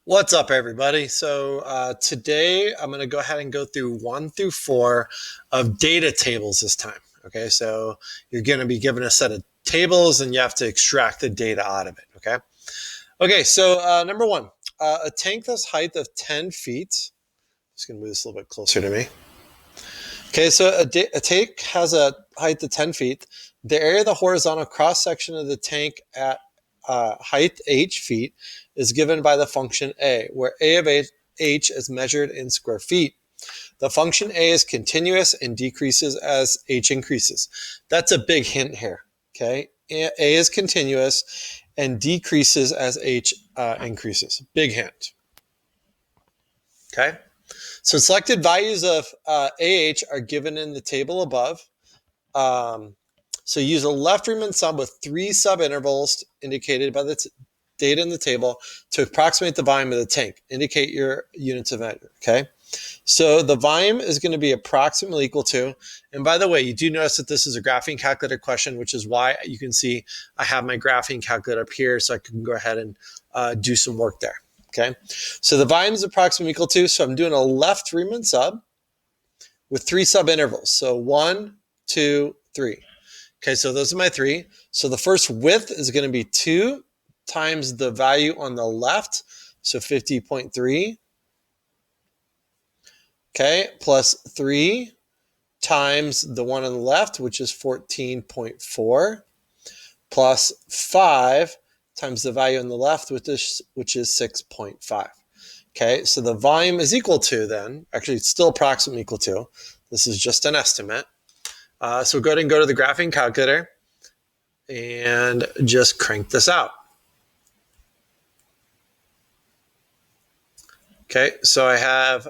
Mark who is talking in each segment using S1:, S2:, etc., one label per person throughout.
S1: What's up, everybody? Today I'm going to go ahead and go through 1 through 4 of data tables this time. Okay, so you're going to be given a set of tables and you have to extract the data out of it. Okay, number one, a tank that's height of 10 feet. Just going to move this a little bit closer to me. Okay, so a tank has a height of 10 feet. The area of the horizontal cross section of the tank at height h feet is given by the function a, where a of h is measured in square feet. The function a is continuous and decreases as h increases. That's a big hint here. Okay, a is continuous and decreases as h increases. Big hint. Okay. So selected values of AH are given in the table above. So use a left Riemann sum with 3 subintervals indicated by the data in the table to approximate the volume of the tank. Indicate your units of measure, okay? So the volume is going to be approximately equal to, and by the way, you do notice that this is a graphing calculator question, which is why you can see I have my graphing calculator up here so I can go ahead and do some work there. Okay, so the volume is approximately equal to, so I'm doing a left Riemann sub with 3 subintervals. So 1, 2, 3. Okay, so those are my 3. So the first width is going to be 2 times the value on the left, so 50.3. Okay, plus 3 times the one on the left, which is 14.4, plus 5 times the value on the left, which is 6.5. Okay, so the volume is equal to then, actually it's still approximately equal to, this is just an estimate. So go ahead and go to the graphing calculator and just crank this out. Okay, so I have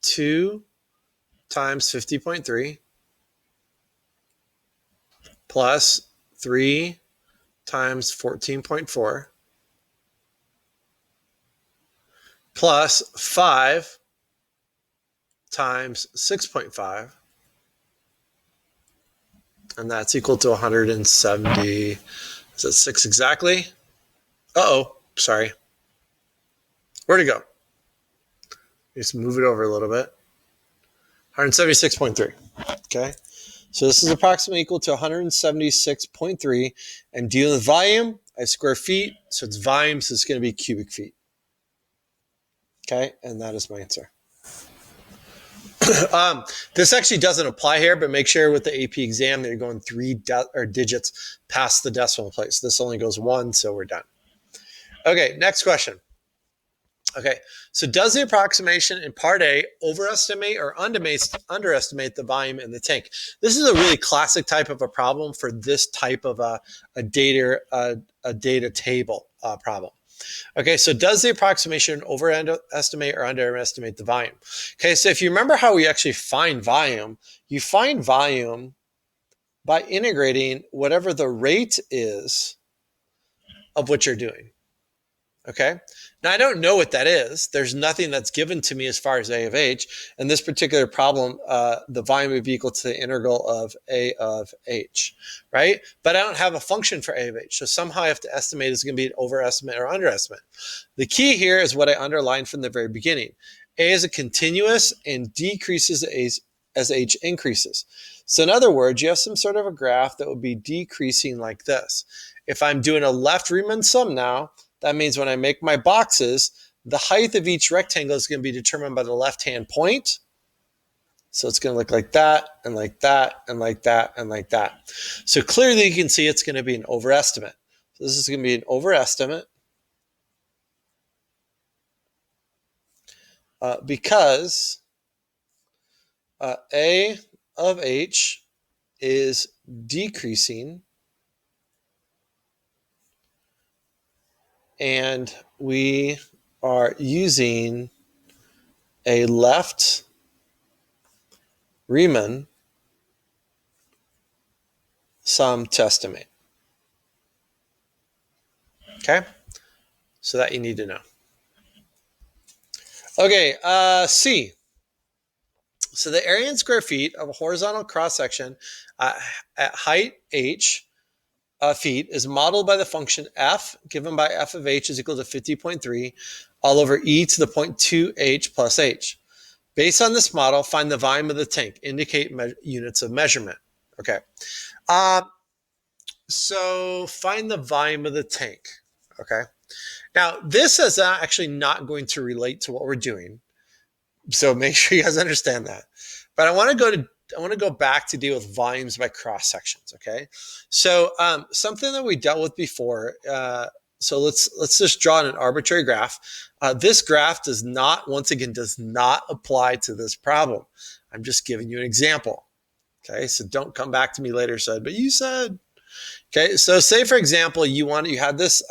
S1: 2 times 50.3 plus 3 times 14.4 plus 5 times 6.5, and that's equal to 170. Is that 6 exactly? Uh-oh, sorry. Where'd it go? Just move it over a little bit. 176.3. Okay, so this is approximately equal to 176.3. And dealing with volume, I have square feet, so it's volume, so it's going to be cubic feet. Okay, and that is my answer. This actually doesn't apply here, but make sure with the AP exam that you're going 3 digits past the decimal place. This only goes 1, so we're done. Okay, next question. Okay, so does the approximation in part A overestimate or underestimate the volume in the tank? This is a really classic type of a problem for this type of a data table problem. Okay, so does the approximation overestimate or underestimate the volume? Okay, so if you remember how we actually find volume, you find volume by integrating whatever the rate is of what you're doing. Okay, now I don't know what that is. There's nothing that's given to me as far as A of H. In this particular problem, the volume would be equal to the integral of A of H, right? But I don't have a function for A of H. So somehow I have to estimate is going to be an overestimate or underestimate. The key here is what I underlined from the very beginning. A is a continuous and decreases as H increases. So in other words, you have some sort of a graph that would be decreasing like this. If I'm doing a left Riemann sum now, that means when I make my boxes, the height of each rectangle is going to be determined by the left-hand point. So it's going to look like that, and like that, and like that, and like that. So clearly you can see it's going to be an overestimate. So this is going to be an overestimate because A of H is decreasing, and we are using a left Riemann sum to estimate. Okay, so that you need to know. Okay, C. So the area in square feet of a horizontal cross section at height h feet is modeled by the function f given by f of h is equal to 50.3 all over e to the 0.2h plus h. Based on this model, find the volume of the tank. Indicate units of measurement. Okay. So find the volume of the tank. Okay. Now, this is actually not going to relate to what we're doing. So make sure you guys understand that. But I want to go back to deal with volumes by cross sections. Okay. So something that we dealt with before. So let's just draw an arbitrary graph. This graph does not apply to this problem. I'm just giving you an example. Okay. So don't come back to me later and say, but you said. Okay. So say for example, you had this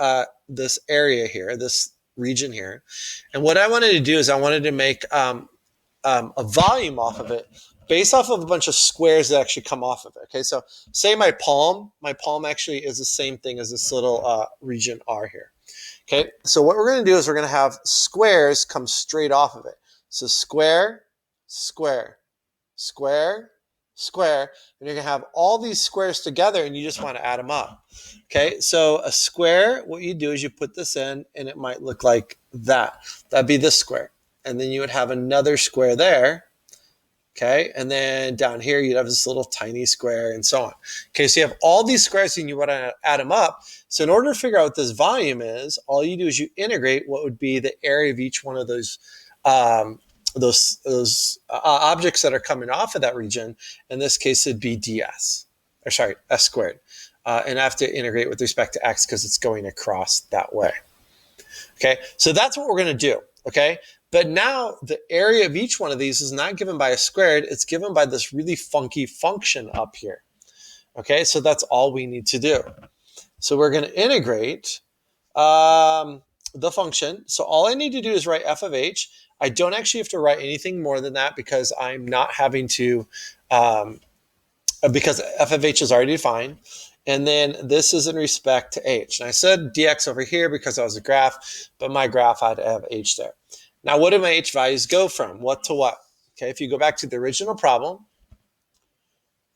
S1: this area here, this region here, and what I wanted to do is I wanted to make a volume off of it based off of a bunch of squares that actually come off of it. Okay, so say my palm actually is the same thing as this little region R here. Okay, so what we're going to do is we're going to have squares come straight off of it. So square, square, square, square, and you're going to have all these squares together and you just want to add them up. Okay, so a square, what you do is you put this in and it might look like that. That'd be this square. And then you would have another square there. Okay, and then down here you'd have this little tiny square and so on. Okay, so you have all these squares and you want to add them up. So in order to figure out what this volume is, all you do is you integrate what would be the area of each one of those objects that are coming off of that region. In this case, it'd be s squared. And I have to integrate with respect to x because it's going across that way. Okay, so that's what we're going to do. Okay, but now the area of each one of these is not given by a squared, it's given by this really funky function up here. Okay, so that's all we need to do. So we're going to integrate the function. So all I need to do is write f of h. I don't actually have to write anything more than that because I'm not having to, because f of h is already defined. And then this is in respect to h. And I said dx over here because that was a graph, but my graph had to have h there. Now, what do my h values go from? What to what? Okay, if you go back to the original problem,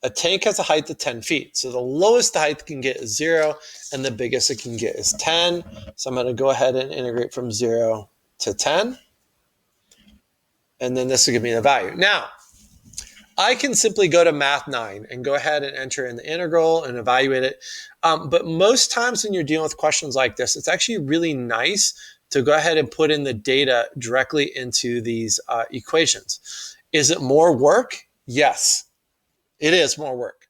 S1: a tank has a height of 10 feet. So the lowest the height can get is 0, and the biggest it can get is 10. So I'm going to go ahead and integrate from 0 to 10. And then this will give me the value. Now, I can simply go to Math 9 and go ahead and enter in the integral and evaluate it. But most times when you're dealing with questions like this, it's actually really nice to go ahead and put in the data directly into these equations. Is it more work? Yes, it is more work,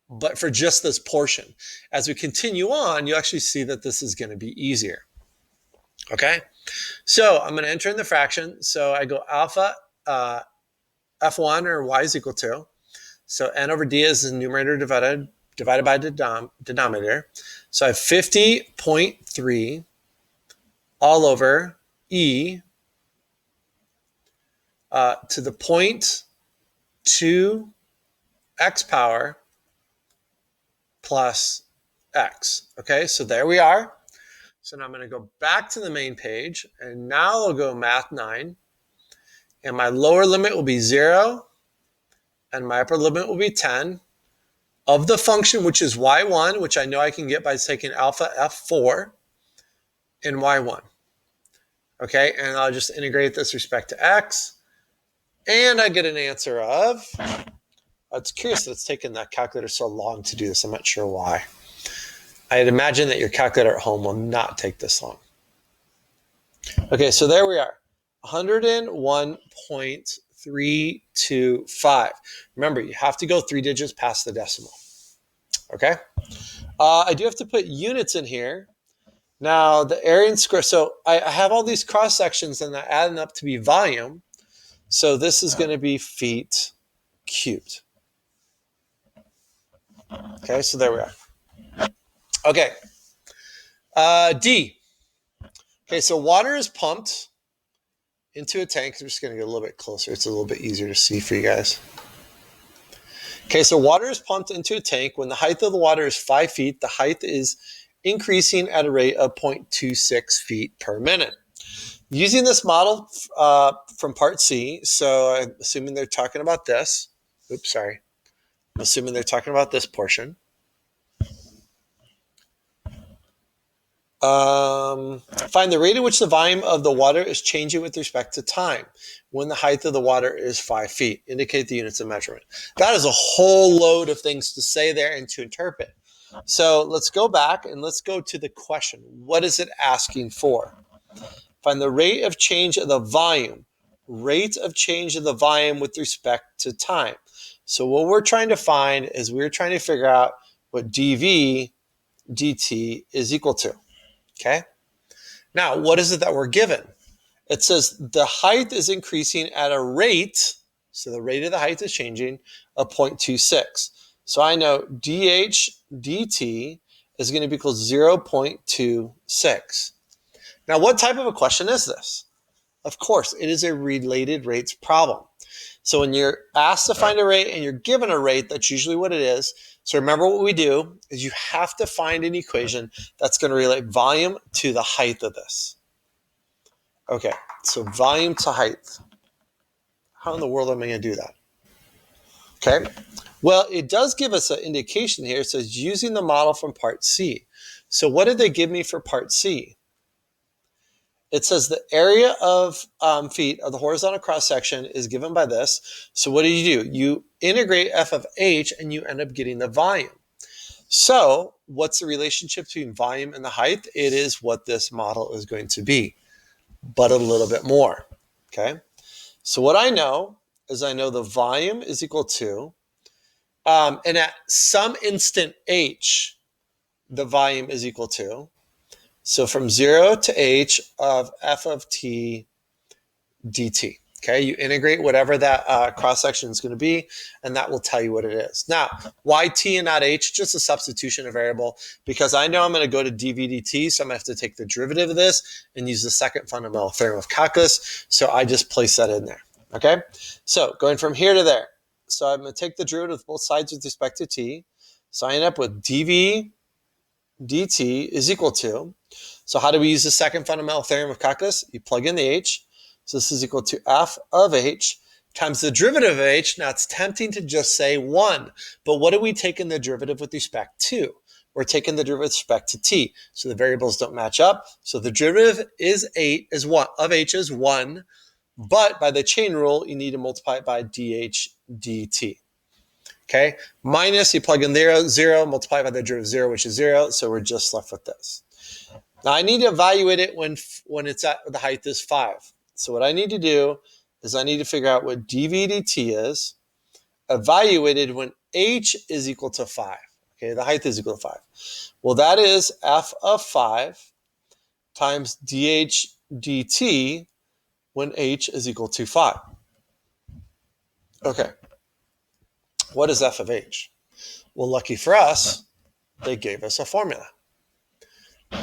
S1: but for just this portion. As we continue on, you actually see that this is going to be easier. Okay, so I'm going to enter in the fraction. So I go alpha f1 or y is equal to. So n over d is the numerator divided by denominator. So I have 50.3 all over e to the 0.2 x power plus x. Okay, so there we are. So now I'm going to go back to the main page, and now I'll go Math 9. And my lower limit will be 0, and my upper limit will be 10 of the function, which is y1, which I know I can get by taking alpha f4 and y1. Okay, and I'll just integrate this with respect to x, and I get an answer of, it's curious that it's taken that calculator so long to do this. I'm not sure why. I'd imagine that your calculator at home will not take this long. Okay, so there we are. 101.325. Remember, you have to go 3 digits past the decimal. Okay? I do have to put units in here. Now, the area and square. So I have all these cross sections and they're adding up to be volume. So this is going to be feet cubed. Okay, so there we are. Okay. D. Okay, so water is pumped into a tank. I'm just going to get a little bit closer. It's a little bit easier to see for you guys. Okay, so water is pumped into a tank. When the height of the water is 5 feet, the height is increasing at a rate of 0.26 feet per minute. Using this model from part C, so I'm assuming they're talking about this. Oops, sorry. I'm assuming they're talking about this portion. Find the rate at which the volume of the water is changing with respect to time when the height of the water is 5 feet. Indicate the units of measurement. That is a whole load of things to say there and to interpret. So let's go back and let's go to the question. What is it asking for? Find the rate of change of the volume. Rate of change of the volume with respect to time. So what we're trying to find is we're trying to figure out what dV dt is equal to. Okay. Now, what is it that we're given? It says the height is increasing at a rate, so the rate of the height is changing, of 0.26. So I know dH dt is going to be equal to 0.26. Now, what type of a question is this? Of course, it is a related rates problem. So when you're asked to find a rate and you're given a rate, that's usually what it is. So remember what we do is you have to find an equation that's going to relate volume to the height of this. Okay, so volume to height. How in the world am I going to do that? Okay, well, it does give us an indication here. It says using the model from part C. So what did they give me for part C? It says the area of feet of the horizontal cross section is given by this. So what do? You integrate f of h and you end up getting the volume. So what's the relationship between volume and the height? It is what this model is going to be, but a little bit more. Okay. So what I know is I know the volume is equal to, and at some instant h, the volume is equal to, so from 0 to h of f of t dt. Okay, you integrate whatever that cross section is going to be, and that will tell you what it is. Now, why t and not h? Just a substitution of variable, because I know I'm going to go to dv dt, so I'm going to have to take the derivative of this and use the second fundamental theorem of calculus. So I just place that in there. Okay, so going from here to there. So I'm going to take the derivative of both sides with respect to t. So I end up with dv dt is equal to, so how do we use the second fundamental theorem of calculus? You plug in the h. So this is equal to f of h times the derivative of h. Now it's tempting to just say 1, but what are we taking the derivative with respect to? We're taking the derivative with respect to t. So the variables don't match up. So the derivative is 8 is 1 of h is 1, but by the chain rule, you need to multiply it by dh dt. Okay, minus, you plug in 0, multiply by the derivative of 0, which is 0, so we're just left with this. Now I need to evaluate it when it's at the height is 5. So what I need to do is I need to figure out what dv dt is, evaluated when h is equal to 5. Okay, the height is equal to 5. Well, that is f of 5 times dh dt when h is equal to 5. Okay, what is f of h? Well, lucky for us, they gave us a formula.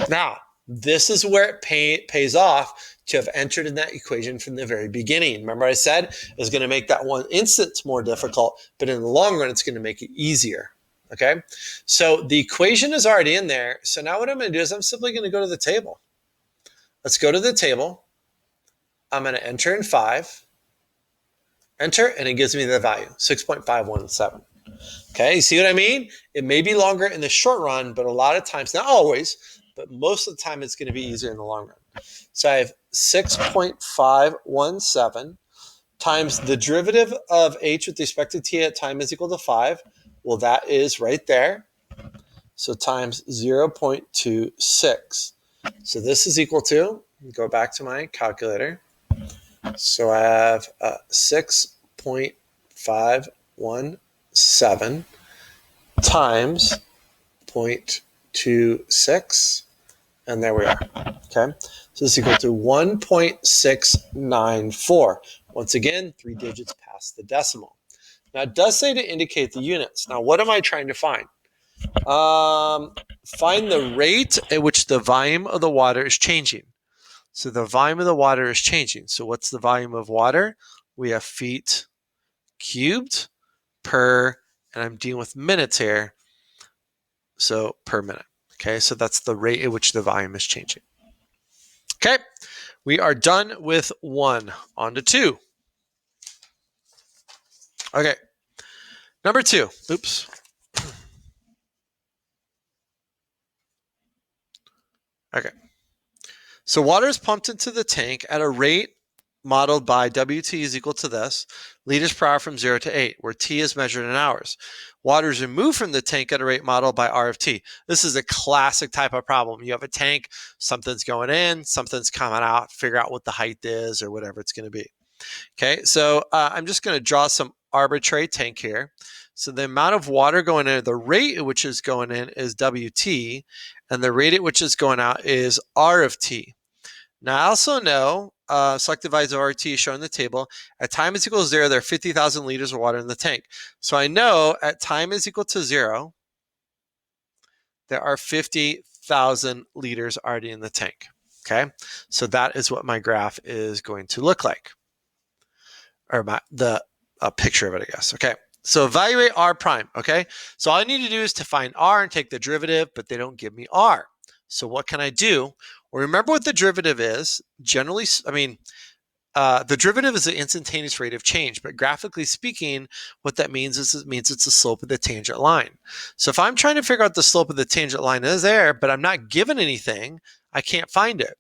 S1: Now, this is where it pays off to have entered in that equation from the very beginning. Remember I said it's going to make that one instance more difficult, but in the long run, it's going to make it easier. Okay, so the equation is already in there. So now what I'm going to do is I'm simply going to go to the table. Let's go to the table. I'm going to enter in 5. Enter, and it gives me the value, 6.517. Okay, you see what I mean? It may be longer in the short run, but a lot of times, not always, but most of the time it's going to be easier in the long run. So I have 6.517 times the derivative of h with respect to t at time is equal to 5. Well, that is right there. So times 0.26. So this is equal to, go back to my calculator. So I have 6.517 times 0.26. And there we are. Okay, so this is equal to 1.694. Once again, 3 digits past the decimal. Now it does say to indicate the units. Now what am I trying to find? Find the rate at which the volume of the water is changing. So the volume of the water is changing. So what's the volume of water? We have feet cubed per, and I'm dealing with minutes here, so per minute. Okay, so that's the rate at which the volume is changing. Okay, we are done with 1. On to 2. Okay, number 2. Oops. Okay. So water is pumped into the tank at a rate modeled by WT is equal to this, liters per hour from 0 to 8, where T is measured in hours. Water is removed from the tank at a rate modeled by R of T. This is a classic type of problem. You have a tank, something's going in, something's coming out, figure out what the height is or whatever it's going to be. Okay, so I'm just going to draw some arbitrary tank here. So the amount of water going in, the rate at which is going in is WT, and the rate at which is going out is R of T. Now, I also know selective values of RT shown in the table. At time is equal to 0, there are 50,000 liters of water in the tank. So I know at time is equal to 0, there are 50,000 liters already in the tank. Okay, so that is what my graph is going to look like, or the picture of it, I guess. Okay, so evaluate R prime. Okay, so all I need to do is to find R and take the derivative, but they don't give me R. So what can I do? Well, remember what the derivative is. Generally, the derivative is the instantaneous rate of change, but graphically speaking, what that means is it means it's the slope of the tangent line. So if I'm trying to figure out the slope of the tangent line is there, but I'm not given anything, I can't find it.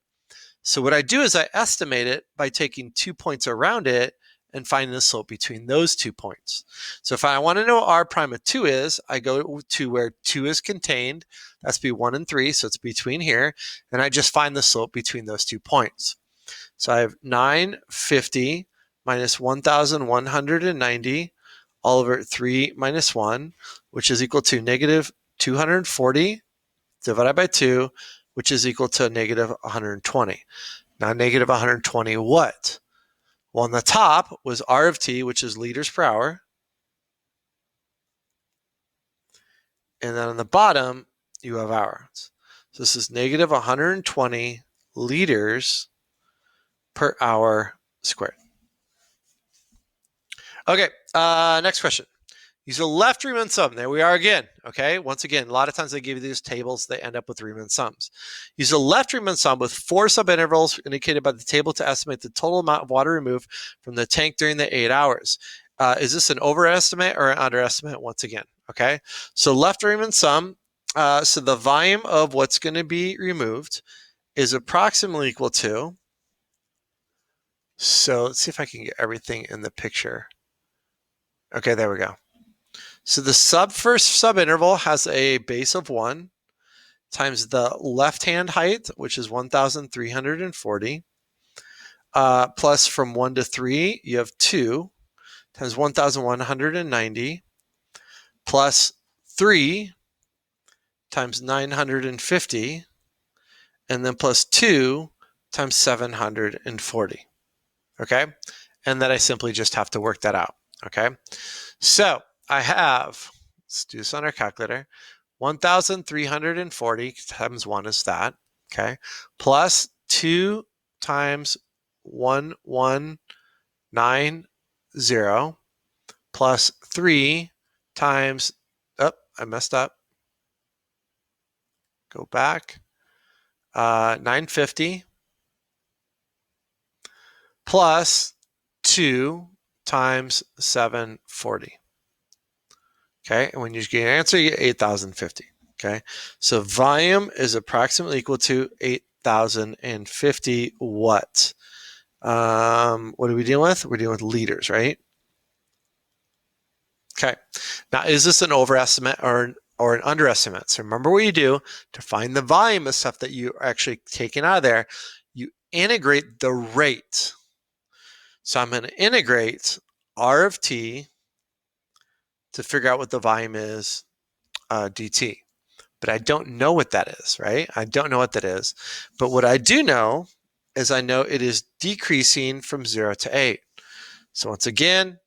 S1: So what I do is I estimate it by taking 2 points around it and finding the slope between those 2 points. So if I want to know what R prime of 2 is, I go to where 2 is contained. That's be 1 and 3, so it's between here. And I just find the slope between those 2 points. So I have 950 minus 1,190 all over 3 minus 1, which is equal to negative 240 divided by 2, which is equal to negative 120. Now, negative 120 what? Well, on the top was R of T, which is liters per hour. And then on the bottom, you have hours. So this is negative 120 liters per hour squared. Okay, next question. Use a left Riemann sum. There we are again. Okay, once again, a lot of times they give you these tables, they end up with Riemann sums. Use a left Riemann sum with 4 subintervals indicated by the table to estimate the total amount of water removed from the tank during the 8 hours. Is this an overestimate or an underestimate? Once again, okay. So left Riemann sum. So the volume of what's going to be removed is approximately equal to. So let's see if I can get everything in the picture. Okay, there we go. So the first subinterval has a base of 1 times the left-hand height, which is 1,340, plus from 1 to 3, you have 2 times 1,190, plus 3 times 950, and then plus 2 times 740. Okay? And then I simply just have to work that out. Okay? So I have, let's do this on our calculator, 1,340 times 1 is that, okay, plus 2 times 1,190 plus 3 times, oh, I messed up. Go back. 950 plus 2 times 740. Okay, and when you get your answer, you get 8,050. Okay, so volume is approximately equal to 8,050 what? What are we dealing with? We're dealing with liters, right? Okay, now is this an overestimate or an underestimate? So remember what you do to find the volume of stuff that you are actually taking out of there. You integrate the rate. So I'm going to integrate R of T to figure out what the volume is, dt. But I don't know what that is, right? I don't know what that is. But what I do know is I know it is decreasing from 0 to 8. So once again,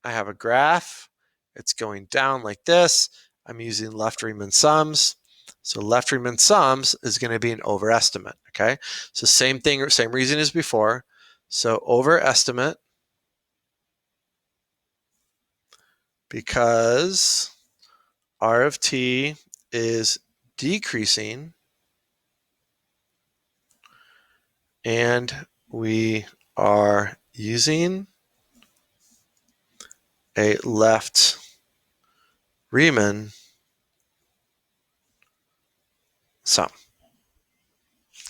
S1: I have a graph. It's going down like this. I'm using left Riemann sums. So left Riemann sums is going to be an overestimate, okay? So same thing, same reason as before. So overestimate because R of T is decreasing and we are using a left Riemann sum.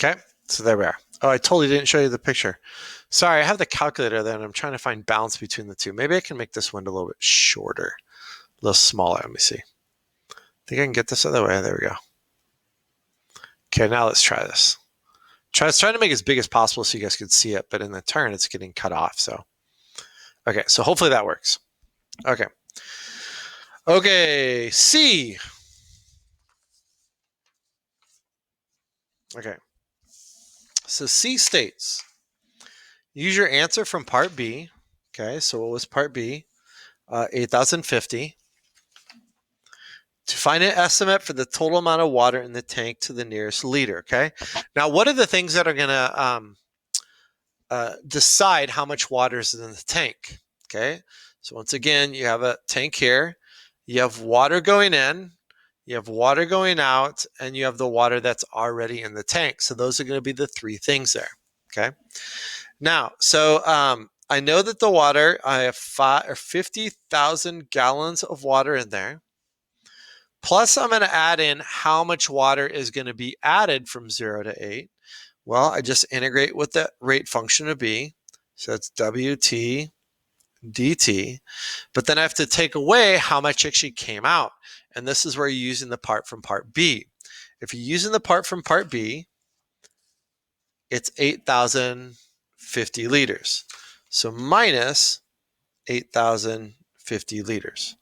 S1: Okay, so there we are. Oh, I totally didn't show you the picture. Sorry, I have the calculator there and I'm trying to find balance between the two. Maybe I can make this window a little bit shorter, a little smaller. Let me see. I think I can get this other way. There we go. Okay, now let's try this. Trying to make it as big as possible so you guys can see it, but in the turn, it's getting cut off. So, okay, so hopefully that works. Okay. Okay, C. Okay. So C states, use your answer from part B. Okay, so what was part B? 8,050. To find an estimate for the total amount of water in the tank to the nearest liter. Okay. Now, what are the things that are going to decide how much water is in the tank? Okay. So once again, you have a tank here. You have water going in, you have water going out, and you have the water that's already in the tank. So those are going to be the three things there. Okay. Now, so I know that the water, I have 50,000 gallons of water in there. Plus, I'm going to add in how much water is going to be added from 0 to 8. Well, I just integrate with the rate function of B. So it's WT dt. But then I have to take away how much actually came out. And this is where you're using the part from part B. If you're using the part from part B, it's 8,050 liters. So minus 8,050 liters.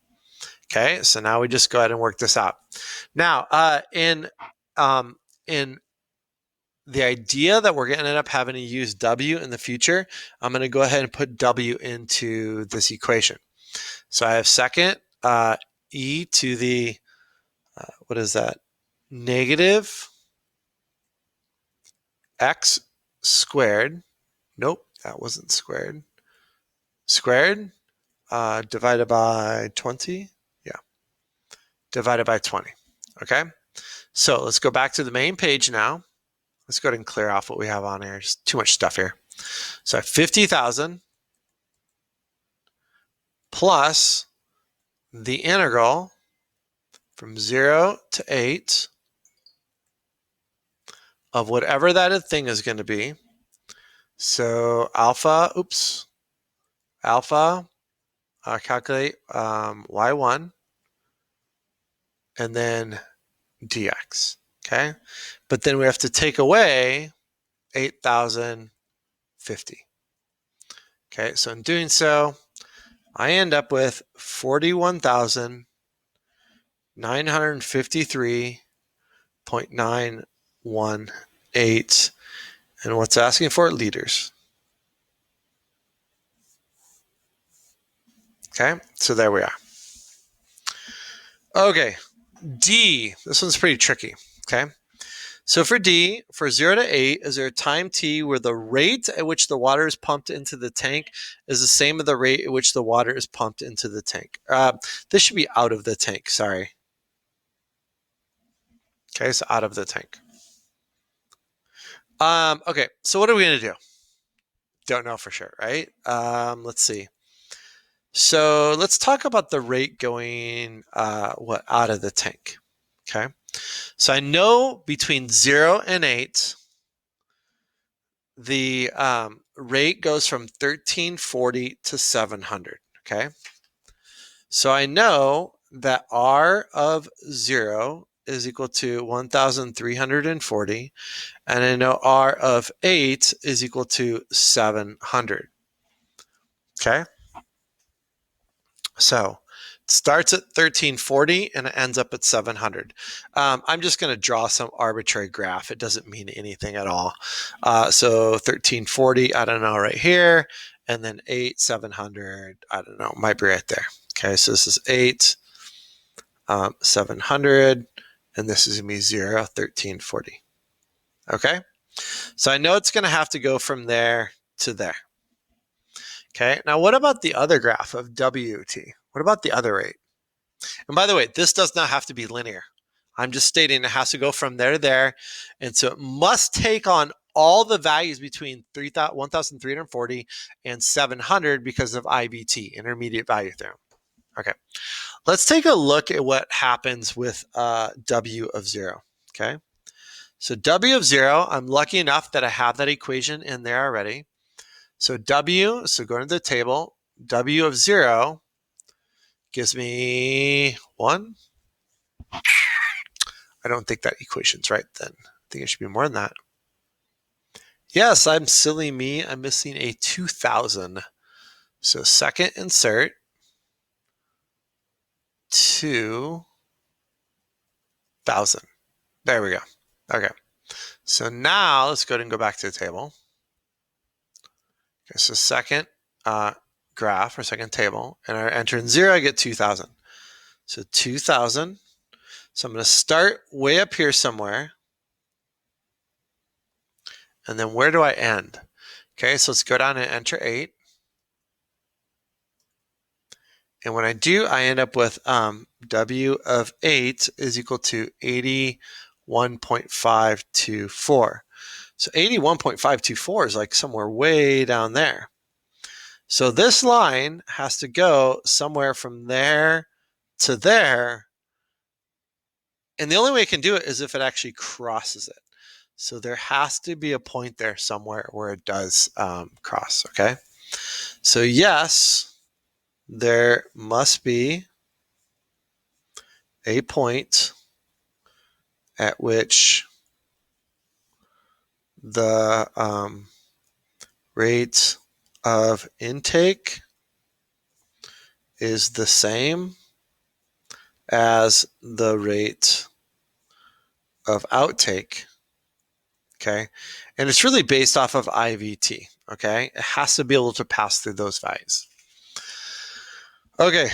S1: Okay, so now we just go ahead and work this out. Now, in the idea that we're going to end up having to use W in the future, I'm going to go ahead and put W into this equation. So I have second e to the, what is that? Negative x squared. Nope, that wasn't squared. Squared divided by 20. Yeah, divided by 20. Okay, so let's go back to the main page now. Let's go ahead and clear off what we have on here. There's too much stuff here. So I have 50,000 plus the integral from 0 to 8 of whatever that thing is going to be. So alpha, calculate y1, and then dx, okay? But then we have to take away 8,050. Okay, so in doing so, I end up with 41,953.918, and what's asking for? Liters. Okay, so there we are. Okay, D. This one's pretty tricky. Okay, so for D, for 0 to 8, is there a time t where the rate at which the water is pumped into the tank is the same as the rate at which the water is pumped into the tank? This should be out of the tank, sorry. Okay, so out of the tank. Okay, so what are we going to do? Don't know for sure, right? Let's see. So let's talk about the rate going out of the tank. Okay, so I know between 0 and 8, the rate goes from 1340 to 700. Okay, so I know that R of 0 is equal to 1,340, and I know R of 8 is equal to 700. Okay, so it starts at 1340 and it ends up at 700. I'm just going to draw some arbitrary graph. It doesn't mean anything at all. So 1340, I don't know, right here, and then 8, 700, I don't know, might be right there. Okay, so this is 8, 700, and this is going to be 0, 1340. Okay, so I know it's going to have to go from there to there. Okay, now what about the other graph of WT? What about the other rate? And by the way, this does not have to be linear. I'm just stating it has to go from there to there. And so it must take on all the values between 1,340 and 700 because of IVT, intermediate value theorem. Okay, let's take a look at what happens with W of 0. Okay, So W of 0, I'm lucky enough that I have that equation in there already. So W, so going to the table, W of 0 gives me 1. I don't think that equation's right then. I think it should be more than that. Yes, I'm silly me. I'm missing a 2000. So second insert, 2000. There we go. Okay. So now let's go ahead and go back to the table. Okay, so second graph or second table, and I enter in 0, I get 2000. So 2000. So I'm going to start way up here somewhere. And then where do I end? Okay, so let's go down and enter 8. And when I do, I end up with W of 8 is equal to 81.524. So 81.524 is like somewhere way down there. So this line has to go somewhere from there to there. And the only way it can do it is if it actually crosses it. So there has to be a point there somewhere where it does cross, okay? So yes, there must be a point at which the rate of intake is the same as the rate of outtake, okay? And it's really based off of IVT, okay? It has to be able to pass through those values. Okay,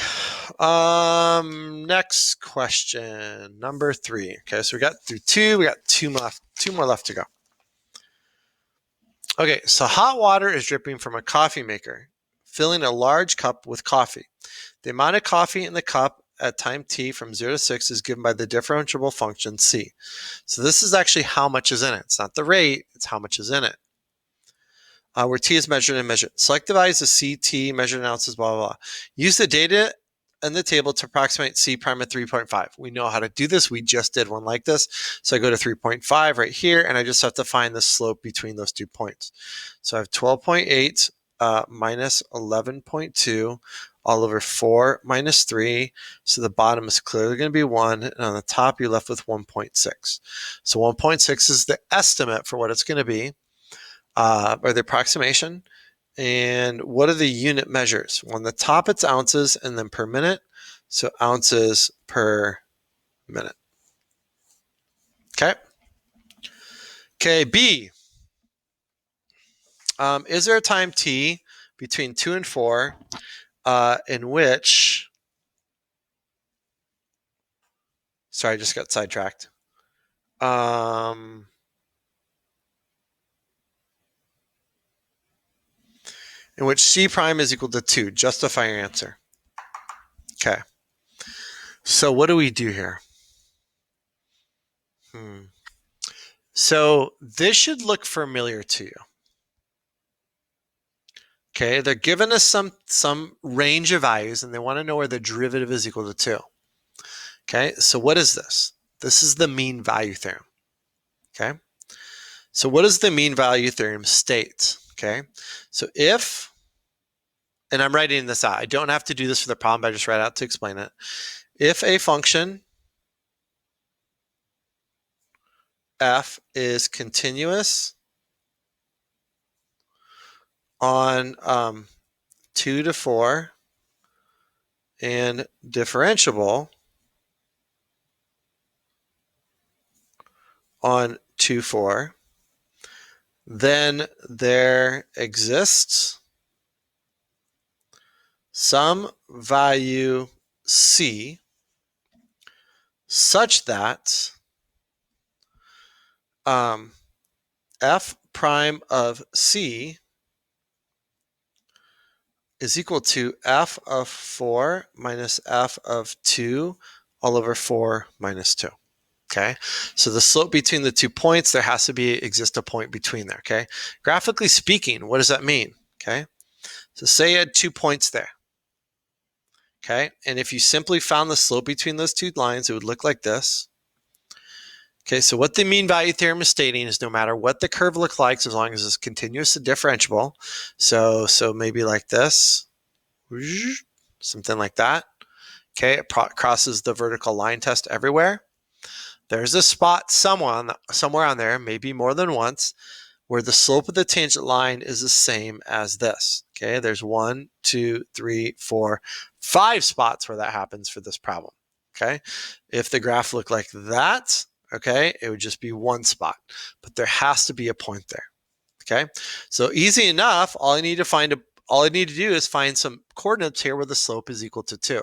S1: next question, number 3. Okay, so we got through 2, we got 2 more left to go. Okay, so hot water is dripping from a coffee maker, filling a large cup with coffee. The amount of coffee in the cup at time t from 0 to 6 is given by the differentiable function c. So this is actually how much is in it. It's not the rate, it's how much is in it. Where t is measured and measured. Select the values of ct, measured in ounces, blah, blah, blah. Use the data in the table to approximate c prime at 3.5. We know how to do this. We just did one like this. So I go to 3.5 right here, and I just have to find the slope between those 2 points. So I have 12.8 minus 11.2 all over 4 minus 3. So the bottom is clearly going to be 1, and on the top you're left with 1.6. So 1.6 is the estimate for what it's going to be. Or the approximation. And what are the unit measures? Well, on the top, it's ounces and then per minute. So ounces per minute. Okay. Okay, B. Is there a time t between 2 and 4 in which, sorry, I just got sidetracked. In which c prime is equal to 2. Justify your answer. Okay. So what do we do here? So this should look familiar to you. Okay, they're giving us some range of values, and they want to know where the derivative is equal to 2. Okay, so what is this? This is the mean value theorem. Okay, so what does the mean value theorem state? Okay, so if, and I'm writing this out. I don't have to do this for the problem, but I just write out to explain it. If a function f is continuous on 2 to 4 and differentiable on 2, 4, then there exists some value c such that f prime of c is equal to f of 4 minus f of 2 all over 4 minus 2. Okay, so the slope between the 2 points, there has to exist a point between there. Okay, graphically speaking, what does that mean? Okay, so say you had 2 points there. Okay, and if you simply found the slope between those 2 lines, it would look like this. Okay, so what the mean value theorem is stating is no matter what the curve looks like, as long as it's continuous and differentiable, so maybe like this, something like that. Okay, it crosses the vertical line test everywhere. There's a spot somewhere on there, maybe more than once, where the slope of the tangent line is the same as this. Okay, there's 1, 2, 3, 4, 5 spots where that happens for this problem. Okay, if the graph looked like that, okay, it would just be one spot, but there has to be a point there. Okay, so easy enough. All I need to do is find some coordinates here where the slope is equal to 2.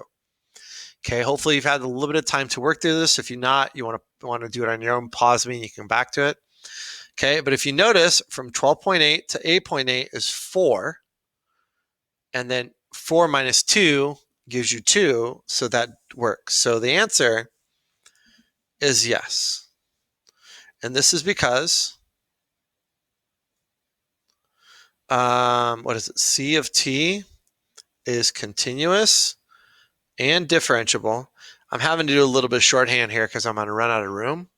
S1: Okay, hopefully you've had a little bit of time to work through this. If you're not, you want to do it on your own, pause me and you can come back to it. Okay, but if you notice from 12.8 to 8.8 is 4, and then 4 minus 2 gives you 2, so that works. So the answer is yes. And this is because, what is it? C of t is continuous and differentiable. I'm having to do a little bit of shorthand here because I'm going to run out of room.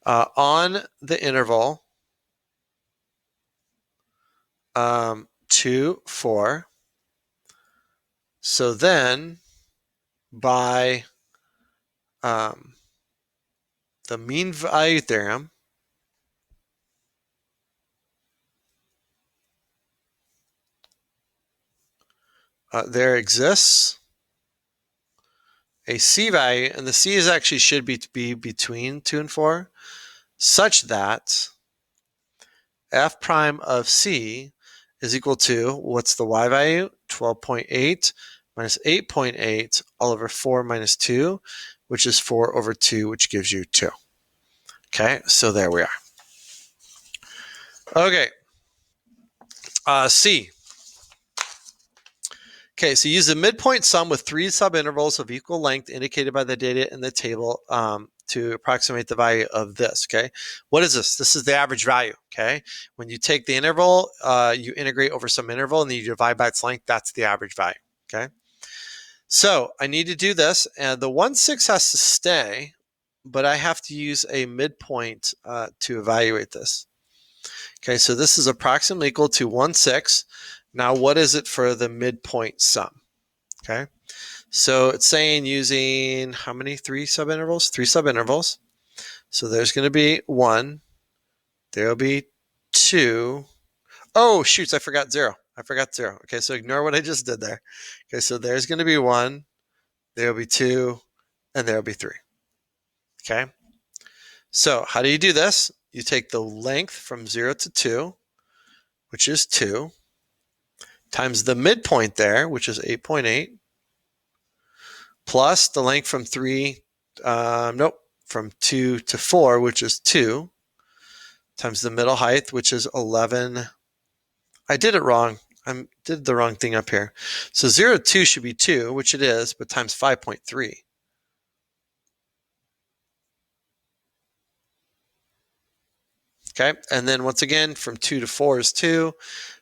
S1: On the interval 2, 4. So then by the mean value theorem, there exists a C value, and the C is actually should be between 2 and 4, such that f prime of C is equal to, what's the y value? 12.8 minus 8.8 all over 4 minus 2, which is 4 over 2, which gives you 2. Okay, so there we are. Okay, C. Okay, so use the midpoint sum with 3 subintervals of equal length indicated by the data in the table to approximate the value of this. Okay, what is this? This is the average value. Okay, when you take the interval, you integrate over some interval and then you divide by its length. That's the average value. Okay, so I need to do this, and the 1/6 has to stay, but I have to use a midpoint to evaluate this. Okay, so this is approximately equal to 1/6. Now, what is it for the midpoint sum? Okay, so it's saying using how many? 3 subintervals? 3 subintervals. So there's going to be 1. There'll be 2. Oh, shoots, I forgot 0. Okay, so ignore what I just did there. Okay, so there's going to be 1. There'll be 2. And there'll be 3. Okay, so how do you do this? You take the length from 0 to 2, which is 2, times the midpoint there, which is 8.8, plus the length from 2 to 4, which is 2, times the middle height, which is 11. I did it wrong. I did the wrong thing up here. So 0 to 2 should be 2, which it is, but times 5.3. Okay, and then once again, from 2 to 4 is 2.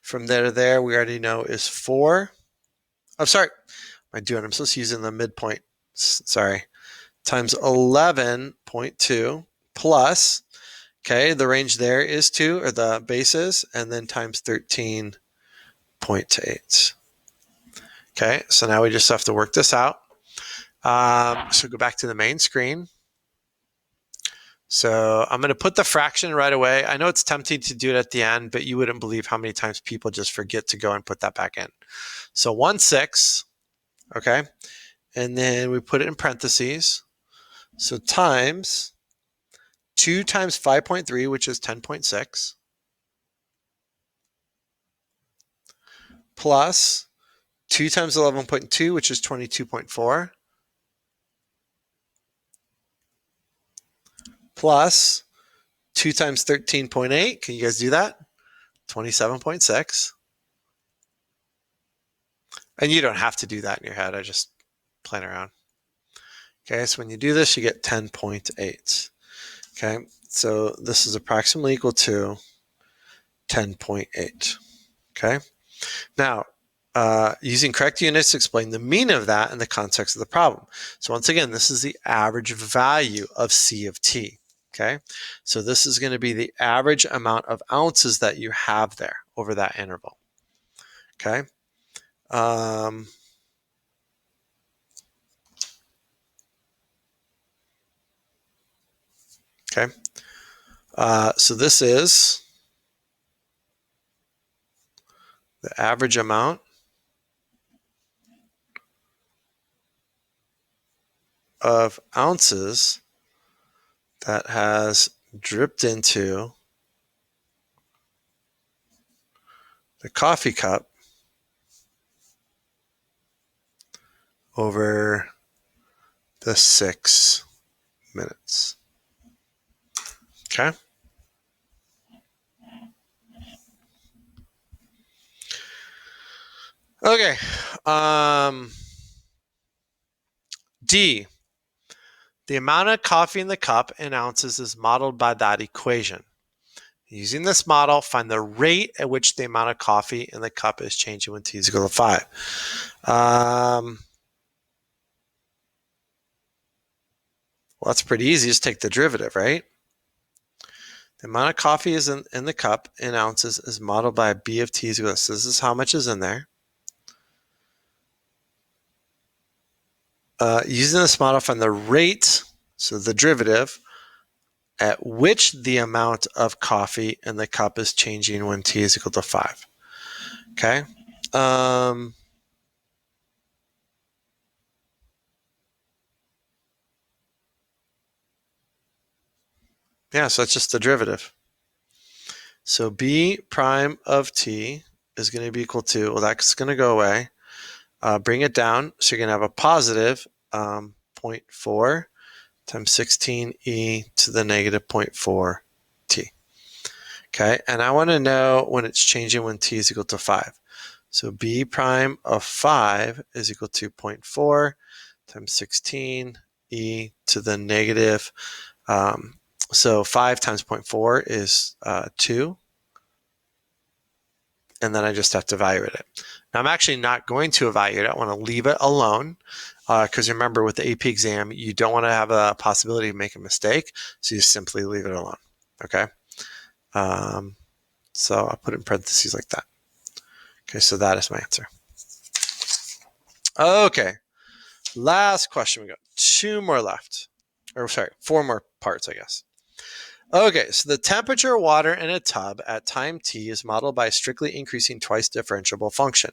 S1: From there to there, we already know is 4. I'm sorry. What am I doing? I'm supposed to use in the midpoint. Sorry. Times 11.2 plus, okay, the range there is 2, or the bases, and then times 13.8. Okay, so now we just have to work this out. So go back to the main screen. So I'm going to put the fraction right away. I know it's tempting to do it at the end, but you wouldn't believe how many times people just forget to go and put that back in. So 1/6, okay, and then we put it in parentheses. So times 2 times 5.3, which is 10.6, plus 2 times 11.2, which is 22.4, plus 2 times 13.8. Can you guys do that? 27.6. And you don't have to do that in your head. I just playing around. Okay, so when you do this, you get 10.8. Okay, so this is approximately equal to 10.8. Okay, now using correct units, explain the mean of that in the context of the problem. So once again, this is the average value of C of t. Okay, so this is going to be the average amount of ounces that you have there over that interval. Okay. Okay. So this is the average amount of ounces that has dripped into the coffee cup over the 6 minutes. Okay. Okay. D. The amount of coffee in the cup in ounces is modeled by that equation. Using this model, find the rate at which the amount of coffee in the cup is changing when t is equal to 5. Well, that's pretty easy. Just take the derivative, right? The amount of coffee is in the cup in ounces is modeled by B of t is equal to this. So this is how much is in there. Using this model, find the rate, so the derivative, at which the amount of coffee in the cup is changing when t is equal to 5. Okay. Yeah, so that's just the derivative. So b prime of t is going to be equal to, well, that's going to go away. Bring it down. So you're going to have a positive 0.4 times 16e to the negative 0.4 t. Okay, and I want to know when it's changing when t is equal to 5. So b prime of 5 is equal to 0.4 times 16 e to the negative. So 5 times 0.4 is 2. And then I just have to evaluate it. Now, I'm actually not going to evaluate it. I want to leave it alone because remember, with the AP exam, you don't want to have a possibility of making a mistake. So you simply leave it alone. Okay. So I'll put it in parentheses like that. Okay, so that is my answer. Okay, last question. We got 2 more left. Or sorry, 4 more parts, I guess. Okay, so the temperature of water in a tub at time t is modeled by a strictly increasing twice differentiable function.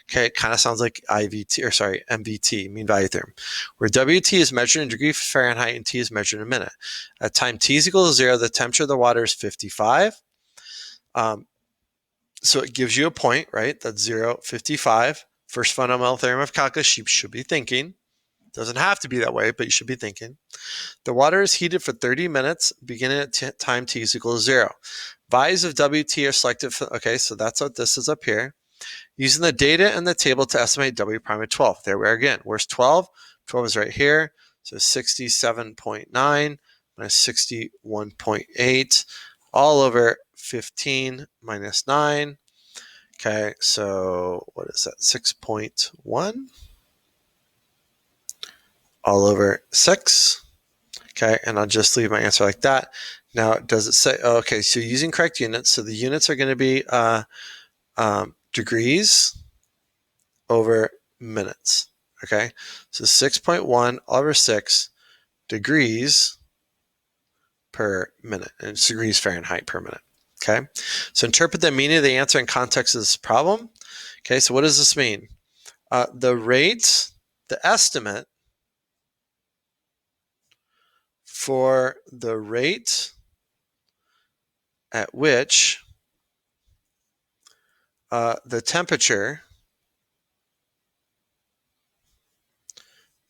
S1: Okay, it kind of sounds like MVT, mean value theorem, where WT is measured in degrees Fahrenheit and T is measured in a minute. At time t is equal to 0, the temperature of the water is 55. So it gives you a point, right? That's 0, 55. First fundamental theorem of calculus, you should be thinking. Doesn't have to be that way, but you should be thinking. The water is heated for 30 minutes, beginning at time t is equal to 0. Values of WT are selected. Okay, so that's what this is up here. Using the data in the table to estimate W prime at 12. There we are again. Where's 12? 12 is right here. So 67.9 minus 61.8 all over 15 minus 9. Okay, so what is that? 6.1 all over 6. Okay, and I'll just leave my answer like that. Now, does it say, okay, so using correct units, so the units are going to be degrees over minutes. Okay, so 6.1 over 6 degrees per minute, and it's degrees Fahrenheit per minute. Okay, so interpret the meaning of the answer in context of this problem. Okay, so what does this mean? The rate, the estimate for the rate at which the temperature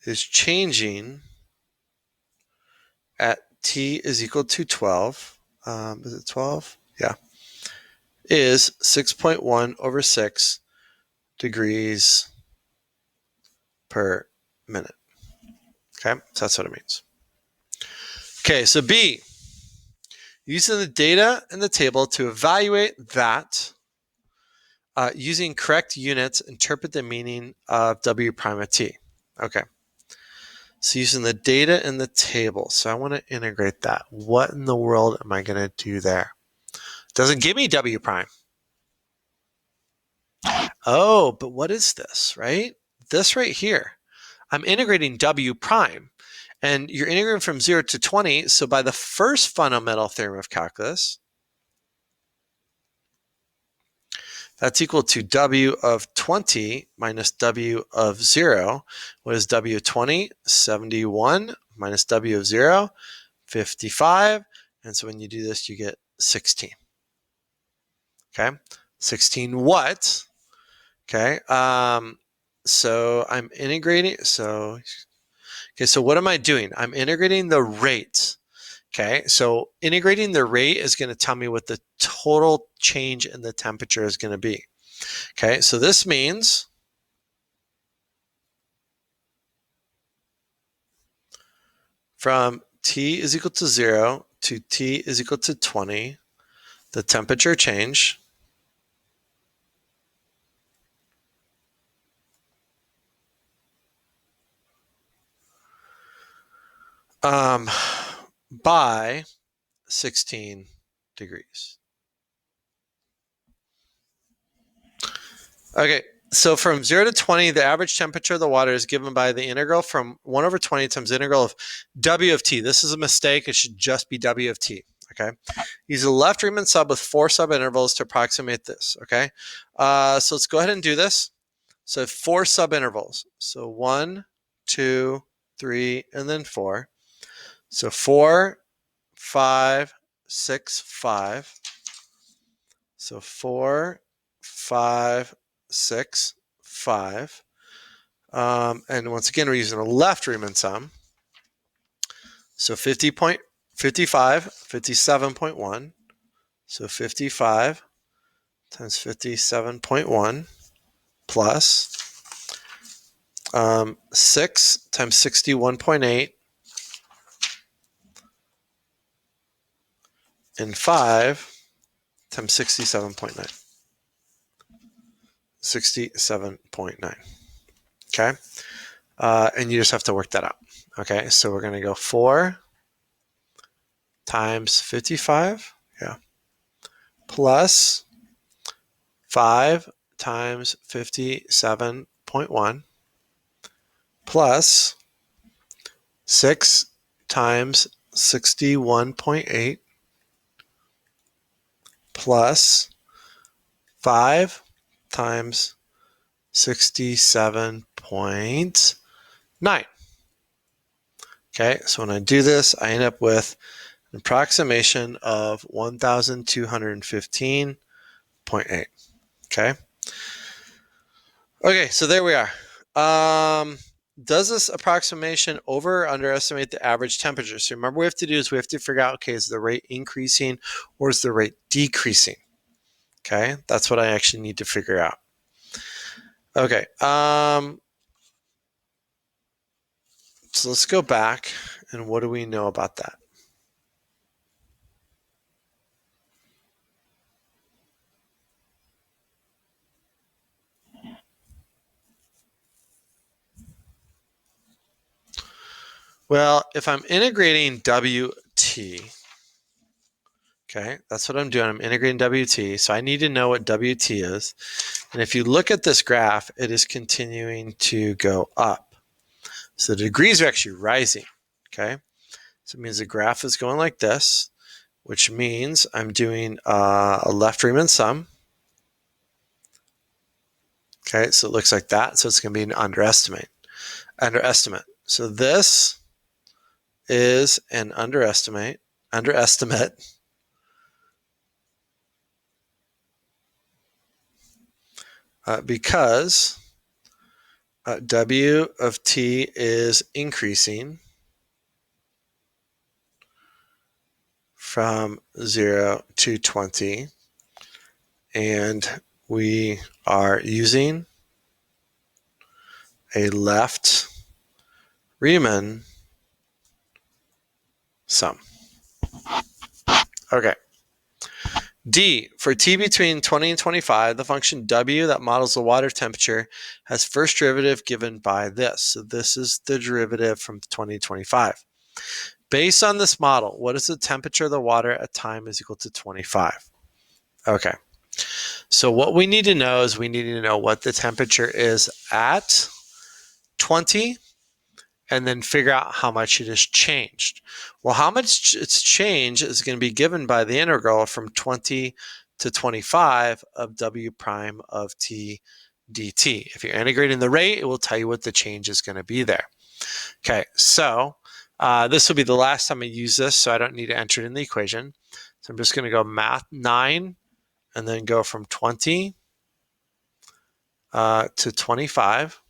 S1: is changing at t is equal to 12. Is it 12? Yeah. Is 6.1 over 6 degrees per minute. Okay, so that's what it means. Okay, so B, using the data in the table to evaluate that, using correct units, interpret the meaning of W prime of t. Okay, So using the data in the table. So I want to integrate that. What in the world am I going to do there? Doesn't give me W prime. Oh, but what is this, right? This right here. I'm integrating W prime. And you're integrating from 0 to 20. So by the first fundamental theorem of calculus, that's equal to W of 20 minus W of 0. What is W of 20? 71 minus W of 0, 55. And so when you do this, you get 16. Okay, 16 what? Okay, so I'm integrating. So what am I doing? I'm integrating the rate. Okay, so integrating the rate is going to tell me what the total change in the temperature is going to be. Okay, so this means from T is equal to 0 to T is equal to 20, the temperature change by 16 degrees. Okay, so from 0 to 20, the average temperature of the water is given by the integral from 1 over 20 times the integral of W of T. This is a mistake. It should just be W of T. Okay, use a left Riemann sub with 4 subintervals to approximate this. Okay, so let's go ahead and do this. So 4 subintervals. So 1, 2, 3, and then 4. So 4, 5, 6, 5. So 4, 5, 6, 5. And once again, we're using a left Riemann sum. So 50.55, 57.1. So 55 times 57.1 plus 6 times 61.8 and 5 times 67.9. 67.9. Okay. And you just have to work that out. Okay. So we're going to go 4 times 55. Yeah. Plus 5 times 57.1 plus 6 times 61.8 plus 5 times 67.9. Okay, so when I do this, I end up with an approximation of 1,215.8. Okay. Okay, so there we are. Does this approximation over or underestimate the average temperature? So remember what we have to do is we have to figure out, okay, is the rate increasing or is the rate decreasing? Okay, that's what I actually need to figure out. Okay, so let's go back and what do we know about that? Well, if I'm integrating WT, okay, that's what I'm doing. I'm integrating WT. So I need to know what WT is. And if you look at this graph, it is continuing to go up. So the degrees are actually rising, okay? So it means the graph is going like this, which means I'm doing a left Riemann sum. Okay, so it looks like that. So it's going to be an underestimate. So this is an underestimate, because W of T is increasing from 0 to 20, and we are using a left Riemann sum. Okay. D, for T between 20 and 25, the function W that models the water temperature has first derivative given by this. So this is the derivative from 20 to 25. Based on this model, what is the temperature of the water at time is equal to 25? Okay. So what we need to know is we need to know what the temperature is at 20 and then figure out how much it has changed. Well, how much it's changed is going to be given by the integral from 20 to 25 of W prime of T dt. If you're integrating the rate, it will tell you what the change is going to be there. Okay, so this will be the last time I use this, so I don't need to enter it in the equation. So I'm just going to go math 9 and then go from 20 to 25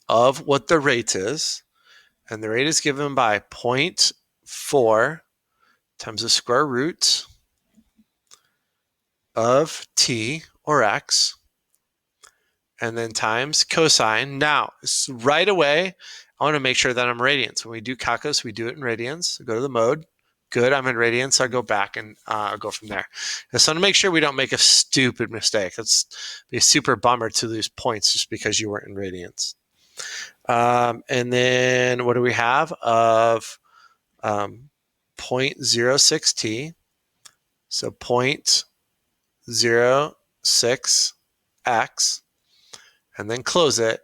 S1: of what the rate is. And the rate is given by 0.4 times the square root of t, or x, and then times cosine. Now, right away, I want to make sure that I'm radians. When we do calculus, we do it in radians. So go to the mode. Good, I'm in radians. I'll go back and go from there. So I want to make sure we don't make a stupid mistake. It's be a super bummer to lose points just because you weren't in radians. And then what do we have of 0.06t? So 0.06x, and then close it,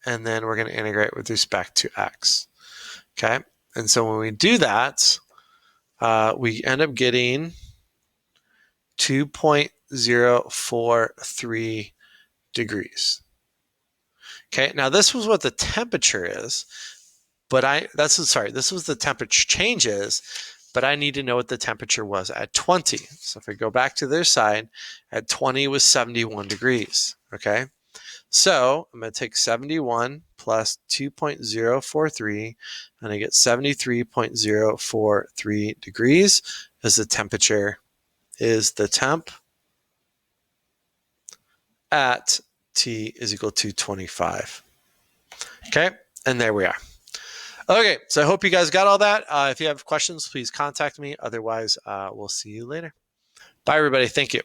S1: and then we're going to integrate with respect to x. Okay, and so when we do that, we end up getting 2.043 degrees. Okay, now this was what the temperature is, but this was the temperature changes, but I need to know what the temperature was at 20. So if I go back to their side, at 20 was 71 degrees, okay? So I'm going to take 71 plus 2.043, and I get 73.043 degrees as the temperature, is the temp at T is equal to 25. Okay, and there we are. Okay, so I hope you guys got all that. If you have questions, please contact me. Otherwise, we'll see you later. Bye, everybody. Thank you.